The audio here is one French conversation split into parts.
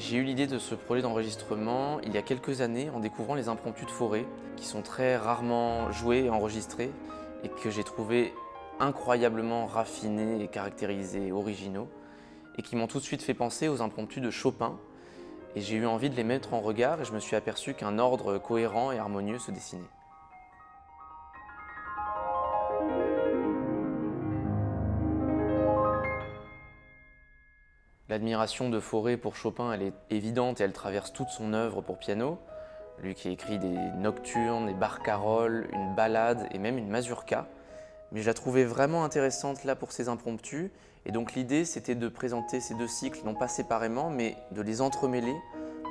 J'ai eu l'idée de ce projet d'enregistrement il y a quelques années en découvrant les impromptus de forêt qui sont très rarement joués et enregistrés et que j'ai trouvé incroyablement raffinés et caractérisés et originaux et qui m'ont tout de suite fait penser aux impromptus de Chopin et j'ai eu envie de les mettre en regard et je me suis aperçu qu'un ordre cohérent et harmonieux se dessinait. L'admiration de Fauré pour Chopin, elle est évidente et elle traverse toute son œuvre pour piano. Lui qui a écrit des nocturnes, des barcarolles, une ballade et même une mazurka. Mais je la trouvais vraiment intéressante là pour ses impromptus. Et donc l'idée, c'était de présenter ces deux cycles, non pas séparément, mais de les entremêler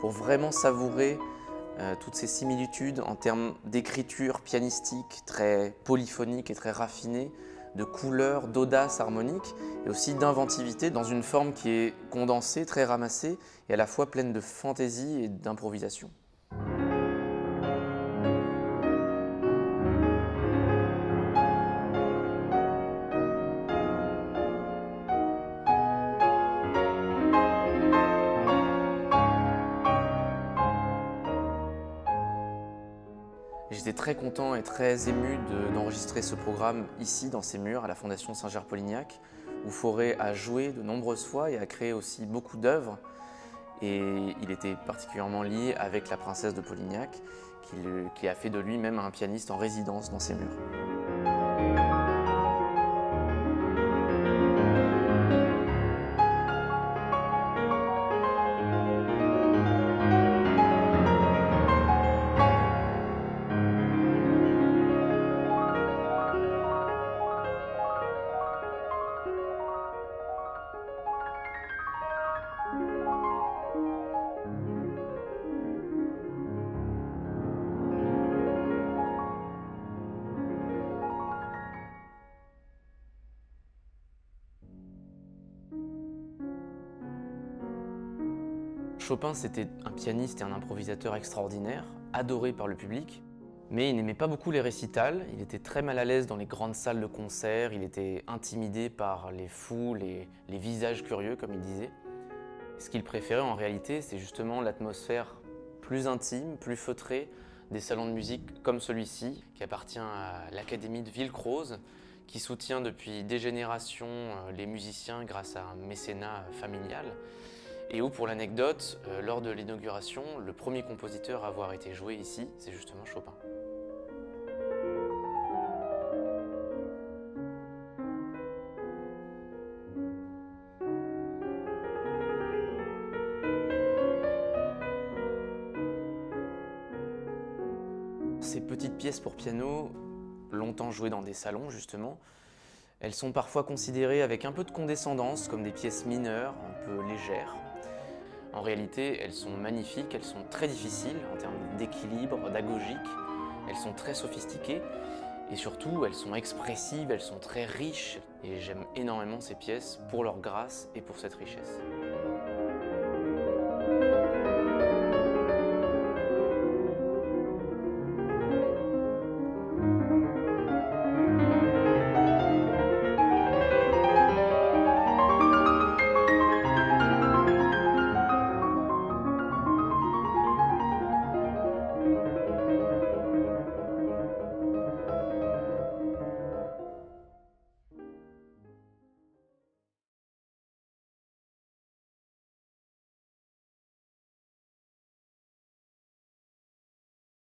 pour vraiment savourer toutes ces similitudes en termes d'écriture pianistique très polyphonique et très raffinée, de couleurs, d'audace harmonique et aussi d'inventivité dans une forme qui est condensée, très ramassée et à la fois pleine de fantaisie et d'improvisation. J'étais très content et très ému d'enregistrer ce programme ici, dans ces murs, à la Fondation Saint-Ger-Polignac, où Fauré a joué de nombreuses fois et a créé aussi beaucoup d'œuvres. Et il était particulièrement lié avec la princesse de Polignac, qui a fait de lui même un pianiste en résidence dans ces murs. Chopin, c'était un pianiste et un improvisateur extraordinaire, adoré par le public, mais il n'aimait pas beaucoup les récitals, il était très mal à l'aise dans les grandes salles de concert, il était intimidé par les foules et les visages curieux, comme il disait. Ce qu'il préférait en réalité, c'est justement l'atmosphère plus intime, plus feutrée des salons de musique comme celui-ci, qui appartient à l'Académie de Villekrose, qui soutient depuis des générations les musiciens grâce à un mécénat familial. Et où, pour l'anecdote, lors de l'inauguration, le premier compositeur à avoir été joué ici, c'est justement Chopin. Ces petites pièces pour piano, longtemps jouées dans des salons justement, elles sont parfois considérées avec un peu de condescendance comme des pièces mineures, un peu légères. En réalité, elles sont magnifiques, elles sont très difficiles en termes d'équilibre, d'agogique, elles sont très sophistiquées et surtout elles sont expressives, elles sont très riches et j'aime énormément ces pièces pour leur grâce et pour cette richesse.